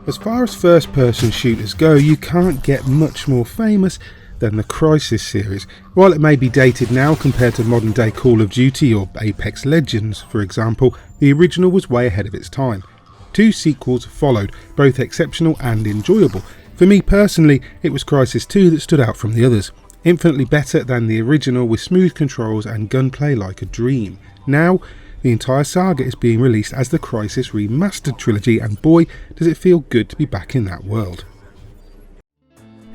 As far as first-person shooters go, you can't get much more famous than the Crysis series. While it may be dated now compared to modern-day Call of Duty or Apex Legends, for example, the original was way ahead of its time. 2 sequels followed, both exceptional and enjoyable. For me personally, it was Crysis 2 that stood out from the others. Infinitely better than the original, with smooth controls and gunplay like a dream. Now, the entire saga is being released as the Crysis Remastered Trilogy, and boy does it feel good to be back in that world.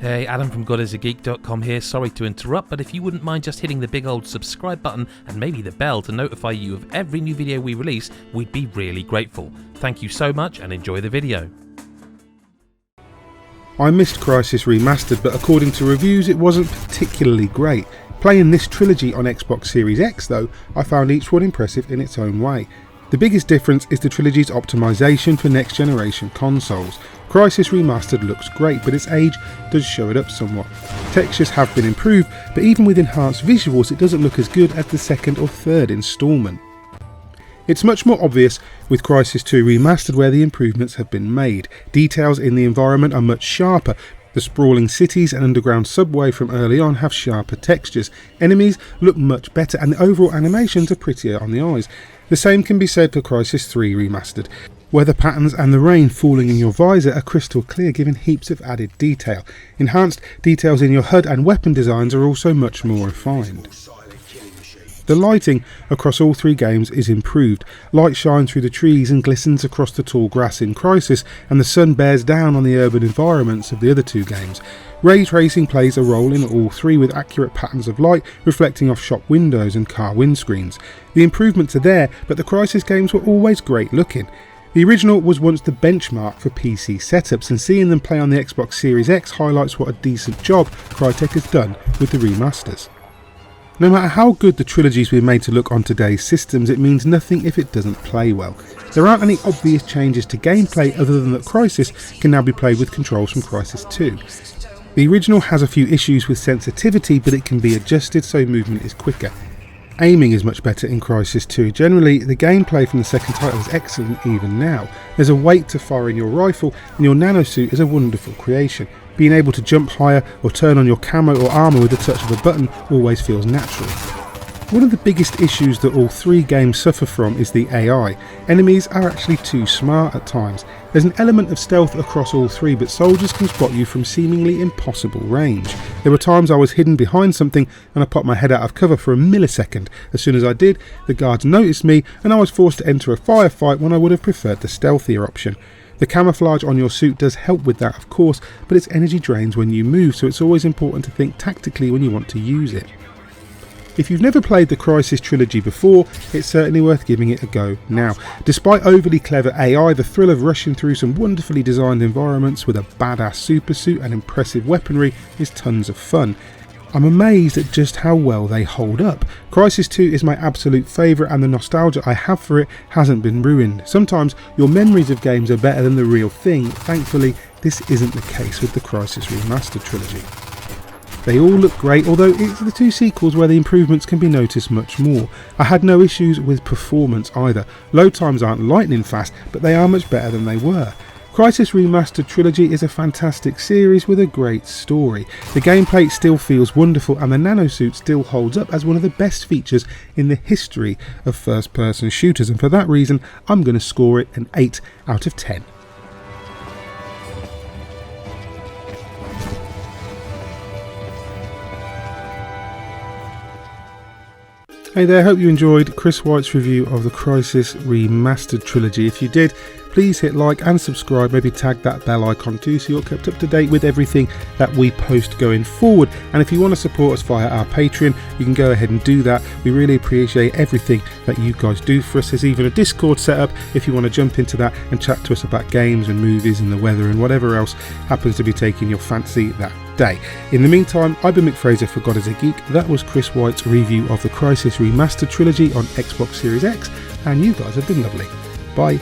Hey, Adam from GodIsAGeek.com here. Sorry to interrupt, but if you wouldn't mind just hitting the big old subscribe button and maybe the bell to notify you of every new video we release, we'd be really grateful. Thank you so much and enjoy the video. I missed Crysis Remastered, but according to reviews it wasn't particularly great. Playing this trilogy on Xbox Series X though, I found each one impressive in its own way. The biggest difference is the trilogy's optimisation for next generation consoles. Crysis Remastered looks great, but its age does show it up somewhat. Textures have been improved, but even with enhanced visuals it doesn't look as good as the second or third instalment. It's much more obvious with Crysis 2 Remastered where the improvements have been made. Details in the environment are much sharper. The sprawling cities and underground subway from early on have sharper textures. Enemies look much better and the overall animations are prettier on the eyes. The same can be said for Crysis 3 Remastered. Weather patterns and the rain falling in your visor are crystal clear, giving heaps of added detail. Enhanced details in your HUD and weapon designs are also much more refined. The lighting across all 3 games is improved. Light shines through the trees and glistens across the tall grass in Crysis, and the sun bears down on the urban environments of the other 2 games. Ray tracing plays a role in all 3, with accurate patterns of light reflecting off shop windows and car windscreens. The improvements are there, but the Crysis games were always great looking. The original was once the benchmark for PC setups, and seeing them play on the Xbox Series X highlights what a decent job Crytek has done with the remasters. No matter how good the trilogy's been made to look on today's systems, it means nothing if it doesn't play well. There aren't any obvious changes to gameplay other than that Crysis can now be played with controls from Crysis 2. The original has a few issues with sensitivity, but it can be adjusted so movement is quicker. Aiming is much better in Crysis 2. Generally, the gameplay from the second title is excellent even now. There's a weight to firing your rifle, and your nano-suit is a wonderful creation. Being able to jump higher or turn on your camo or armour with the touch of a button always feels natural. One of the biggest issues that all 3 games suffer from is the AI. Enemies are actually too smart at times. There's an element of stealth across all 3, but soldiers can spot you from seemingly impossible range. There were times I was hidden behind something and I popped my head out of cover for a millisecond. As soon as I did, the guards noticed me and I was forced to enter a firefight when I would have preferred the stealthier option. The camouflage on your suit does help with that of course, but its energy drains when you move, so it's always important to think tactically when you want to use it. If you've never played the Crysis trilogy before, it's certainly worth giving it a go now. Despite overly clever AI, the thrill of rushing through some wonderfully designed environments with a badass supersuit and impressive weaponry is tons of fun. I'm amazed at just how well they hold up. Crysis 2 is my absolute favourite, and the nostalgia I have for it hasn't been ruined. Sometimes your memories of games are better than the real thing. Thankfully, this isn't the case with the Crysis Remastered Trilogy. They all look great, although it's the 2 sequels where the improvements can be noticed much more. I had no issues with performance either. Load times aren't lightning fast, but they are much better than they were. Crysis Remastered Trilogy is a fantastic series with a great story. The gameplay still feels wonderful, and the nanosuit still holds up as one of the best features in the history of first-person shooters, and for that reason I'm going to score it an 8 out of 10. Hey there, hope you enjoyed Chris White's review of the Crysis Remastered Trilogy. If you did, please hit like and subscribe, maybe tag that bell icon too so you're kept up to date with everything that we post going forward. And if you want to support us via our Patreon, you can go ahead and do that. We really appreciate everything that you guys do for us. There's even a Discord set up if you want to jump into that and chat to us about games and movies and the weather and whatever else happens to be taking your fancy that day. In the meantime, I've been Mick Fraser for God is a Geek. That was Chris White's review of the Crysis Remastered Trilogy on Xbox Series X, and you guys have been lovely. Bye.